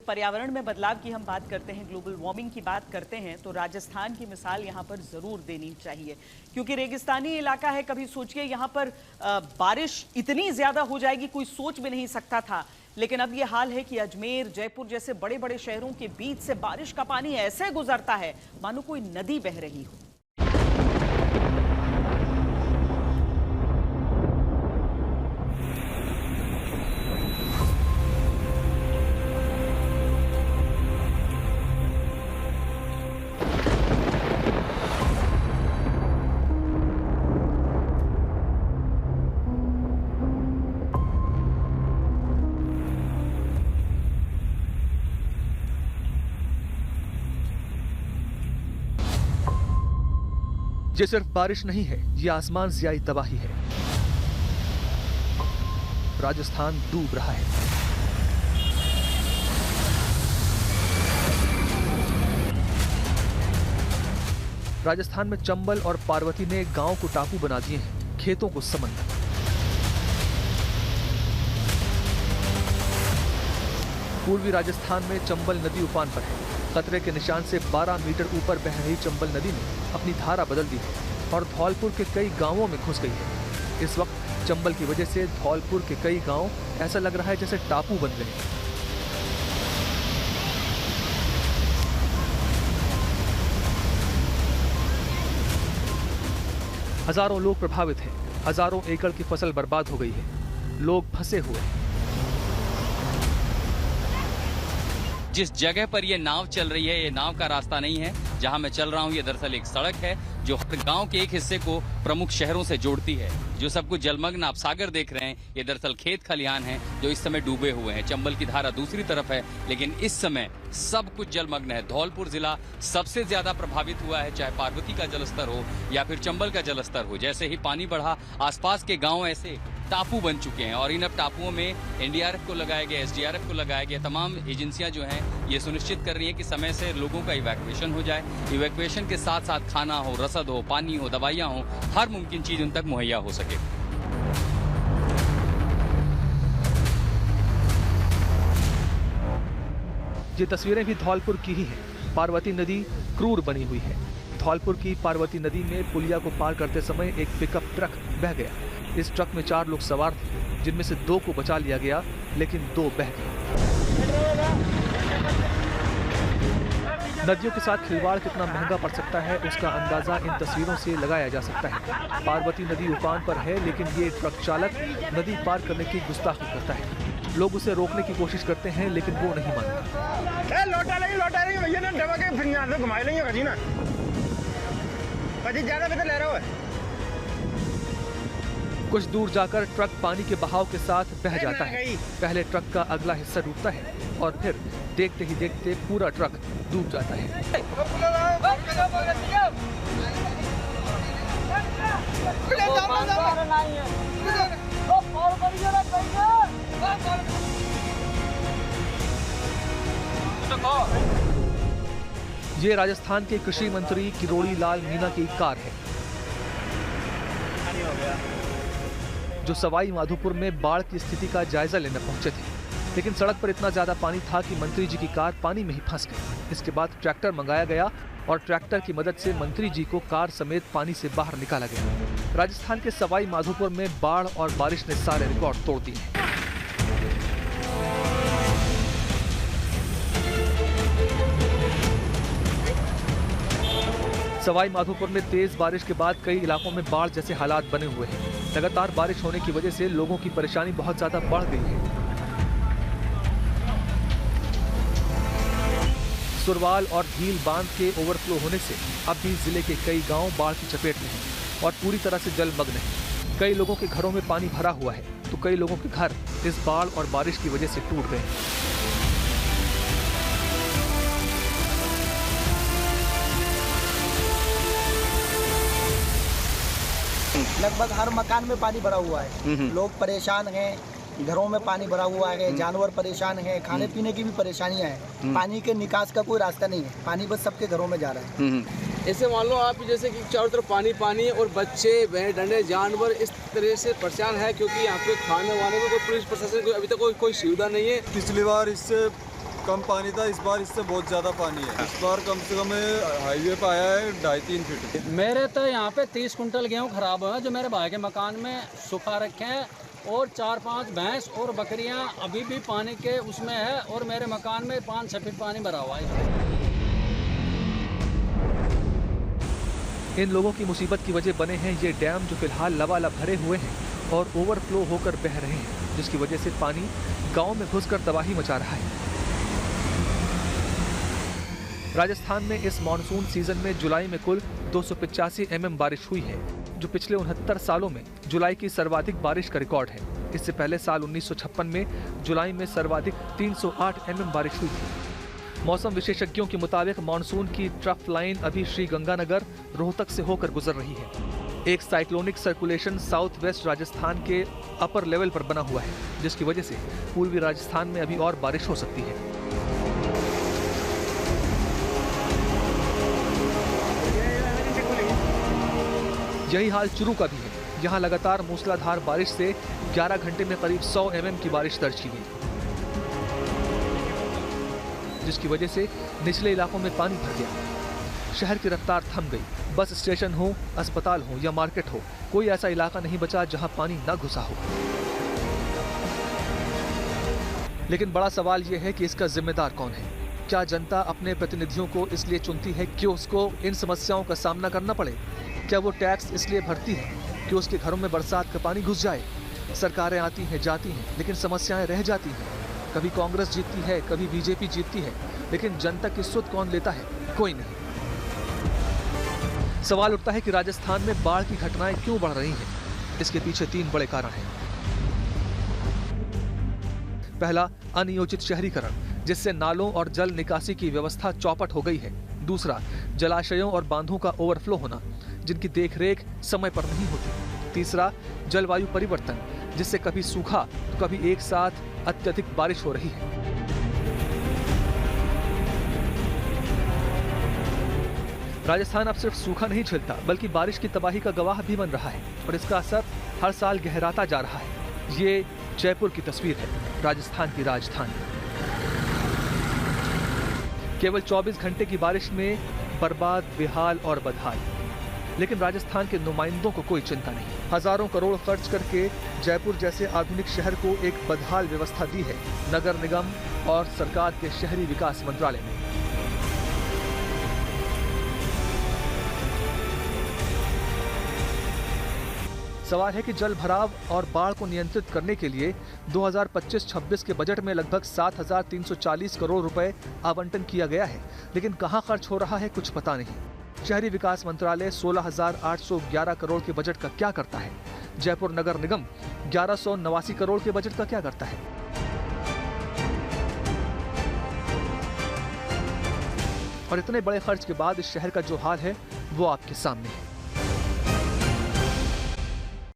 पर्यावरण में बदलाव की हम बात करते हैं, ग्लोबल वार्मिंग की बात करते हैं, तो राजस्थान की मिसाल यहाँ पर जरूर देनी चाहिए, क्योंकि रेगिस्तानी इलाका है। कभी सोचिए यहाँ पर बारिश इतनी ज्यादा हो जाएगी, कोई सोच भी नहीं सकता था। लेकिन अब ये हाल है कि अजमेर, जयपुर जैसे बड़े बड़े शहरों के बीच से बारिश का पानी ऐसे गुजरता है मानो कोई नदी बह रही हो। ये सिर्फ बारिश नहीं है, ये आसमान से आई तबाही है। राजस्थान डूब रहा है। राजस्थान में चंबल और पार्वती ने गांव को टापू बना दिए हैं, खेतों को समंदर। पूर्वी राजस्थान में चंबल नदी उफान पर है। खतरे के निशान से 12 मीटर ऊपर बह रही चंबल नदी ने अपनी धारा बदल दी है और धौलपुर के कई गांवों में घुस गई है। इस वक्त चंबल की वजह से धौलपुर के कई गांव ऐसा लग रहा है जैसे टापू बन गए हैं। हजारों लोग प्रभावित हैं, हजारों एकड़ की फसल बर्बाद हो गई है, लोग फंसे हुए हैं। जिस जगह पर ये नाव चल रही है, ये नाव का रास्ता नहीं है जहां मैं चल रहा हूं। ये दरअसल एक सड़क है जो गांव के एक हिस्से को प्रमुख शहरों से जोड़ती है। जो सब कुछ जलमग्न आप सागर देख रहे हैं, ये दरअसल खेत खलिहान हैं जो इस समय डूबे हुए हैं। चंबल की धारा दूसरी तरफ है, लेकिन इस समय सब कुछ जलमग्न है। धौलपुर जिला सबसे ज्यादा प्रभावित हुआ है, चाहे पार्वती का जलस्तर हो या फिर चंबल का जलस्तर हो। जैसे ही पानी बढ़ा, आसपास के गांव ऐसे टापू बन चुके हैं और इन अब टापुओं में एनडीआरएफ को लगाया गया, एसडीआरएफ को लगाया गया। तमाम एजेंसियां जो हैं ये सुनिश्चित कर रही हैं कि समय से लोगों का इवैक्यूएशन हो जाए। इवैक्यूएशन के साथ साथ खाना हो, रसद हो, पानी हो, दवाइयां हो, हर मुमकिन चीज उन तक मुहैया हो सके। ये तस्वीरें भी धौलपुर की ही हैं। पार्वती नदी क्रूर बनी हुई है। धौलपुर की पार्वती नदी में पुलिया को पार करते समय एक पिकअप ट्रक बह गया। इस ट्रक में 4 लोग सवार थे, जिनमें से 2 को बचा लिया गया, लेकिन 2 बह गए। नदियों के साथ खिलवाड़ कितना महंगा पड़ सकता है, उसका अंदाजा इन तस्वीरों से लगाया जा सकता है। पार्वती नदी उफान पर है, लेकिन ये ट्रक चालक नदी पार करने की गुस्ताखी करता है। लोग उसे रोकने की कोशिश करते हैं, लेकिन वो नहीं मानता। लौटा लेंगे भैया ने दबा के फिर यहाँ से घुमा लेंगे कभी ना, कभी ज्यादा भी तो ले रहा है। कुछ दूर जाकर ट्रक पानी के बहाव के साथ बह जाता है। पहले ट्रक का अगला हिस्सा डूबता है और फिर देखते ही देखते पूरा ट्रक डूब जाता है। ये राजस्थान के कृषि मंत्री किरोड़ी लाल मीणा की कार है, जो सवाई माधोपुर में बाढ़ की स्थिति का जायजा लेने पहुंचे थे। लेकिन सड़क पर इतना ज्यादा पानी था कि मंत्री जी की कार पानी में ही फंस गई। इसके बाद ट्रैक्टर मंगाया गया और ट्रैक्टर की मदद से मंत्री जी को कार समेत पानी से बाहर निकाला गया। राजस्थान के सवाई माधोपुर में बाढ़ और बारिश ने सारे रिकॉर्ड तोड़ दिए। सवाई माधोपुर में तेज बारिश के बाद कई इलाकों में बाढ़ जैसे हालात बने हुए हैं। लगातार बारिश होने की वजह से लोगों की परेशानी बहुत ज्यादा बढ़ गई है। सुरवाल और भील बांध के ओवरफ्लो होने से अब भी जिले के कई गांव बाढ़ की चपेट में हैं और पूरी तरह से जलमग्न हैं। कई लोगों के घरों में पानी भरा हुआ है, तो कई लोगों के घर इस बाढ़ और बारिश की वजह से टूट गए। लगभग हर मकान में पानी भरा हुआ है। लोग परेशान हैं, घरों में पानी भरा हुआ है, जानवर परेशान हैं, खाने पीने की भी परेशानियां हैं। पानी के निकास का कोई रास्ता नहीं है, पानी बस सबके घरों में जा रहा है। ऐसे मान लो आप जैसे कि चारों तरफ पानी पानी है और बच्चे भैंस डंडे जानवर इस तरह से परेशान है, क्योंकि यहाँ पे खाने वाने में कोई पुलिस प्रशासन अभी तक कोई सुविधा नहीं है। पिछली बार इससे कम पानी था, इस बार इससे बहुत ज़्यादा पानी है। इस बार कम से कम हाईवे पे आया है 2.5-3 फीट। मेरे तो यहाँ पे 30 कुंटल गेहूँ खराब हुए हैं जो मेरे भाई के मकान में सुखा रखे हैं, और 4-5 भैंस और बकरियाँ अभी भी पानी के उसमें है, और मेरे मकान में 5-6 फीट पानी भरा हुआ है। इन लोगों की मुसीबत की वजह बने हैं ये डैम जो फिलहाल लबालब भरे हुए हैं और ओवरफ्लो होकर बह रहे हैं, जिसकी वजह से पानी गांव में घुसकर तबाही मचा रहा है। राजस्थान में इस मॉनसून सीजन में जुलाई में कुल 285 mm बारिश हुई है, जो पिछले 69 सालों में जुलाई की सर्वाधिक बारिश का रिकॉर्ड है। इससे पहले साल 1956 में जुलाई में सर्वाधिक 308 mm बारिश हुई थी। मौसम विशेषज्ञों के मुताबिक मानसून की ट्रफ लाइन अभी श्री गंगानगर रोहतक से होकर गुजर रही है। एक cyclonic circulation south west Rajasthan के अपर लेवल पर बना हुआ है, जिसकी वजह से पूर्वी राजस्थान में अभी और बारिश हो सकती है। यही हाल चुरू का भी है। यहाँ लगातार मूसलाधार बारिश से 11 घंटे में करीब 100 mm की बारिश दर्ज की गई, जिसकी वजह से निचले इलाकों में पानी भर गया। शहर की रफ्तार थम गई। बस स्टेशन हो, अस्पताल हो या मार्केट हो, कोई ऐसा इलाका नहीं बचा जहां पानी न घुसा हो। लेकिन बड़ा सवाल यह है कि इसका जिम्मेदार कौन है? क्या जनता अपने प्रतिनिधियों को इसलिए चुनती है कि उसको इन समस्याओं का सामना करना पड़े? क्या वो टैक्स इसलिए भरती है कि उसके घरों में बरसात का पानी घुस जाए? सरकारें आती हैं, जाती हैं, लेकिन समस्याएं रह जाती हैं। कभी कांग्रेस जीतती है, कभी बीजेपी जीतती है, लेकिन जनता की सुध कौन लेता है? कोई नहीं। सवाल उठता है कि राजस्थान में बाढ़ की घटनाएं क्यों बढ़ रही हैं? इसके पीछे 3 बड़े कारण हैं। पहला, अनियोजित शहरीकरण, जिससे नालों और जल निकासी की व्यवस्था चौपट हो गई है। दूसरा, जलाशयों और बांधों का ओवरफ्लो होना, जिनकी देखरेख समय पर नहीं होती। तीसरा, जलवायु परिवर्तन, जिससे कभी सूखा तो कभी एक साथ अत्यधिक बारिश हो रही है। राजस्थान अब सिर्फ सूखा नहीं झेलता, बल्कि बारिश की तबाही का गवाह भी बन रहा है, और इसका असर हर साल गहराता जा रहा है। ये जयपुर की तस्वीर है, राजस्थान की राजधानी। केवल 24 घंटे की बारिश में बर्बाद, बेहाल और बदहाल। लेकिन राजस्थान के नुमाइंदों को कोई चिंता नहीं। हजारों करोड़ खर्च करके जयपुर जैसे आधुनिक शहर को एक बदहाल व्यवस्था दी है नगर निगम और सरकार के शहरी विकास मंत्रालय ने। सवाल है कि जल भराव और बाढ़ को नियंत्रित करने के लिए 2025-26 के बजट में लगभग 7,340 करोड़ रुपए आवंटन किया गया है, लेकिन कहां खर्च हो रहा है कुछ पता नहीं। शहरी विकास मंत्रालय 16,811 करोड़ के बजट का क्या करता है? जयपुर नगर निगम 1189 करोड़ के बजट का क्या करता है? और इतने बड़े खर्च के बाद इस शहर का जो हाल है वो आपके सामने है।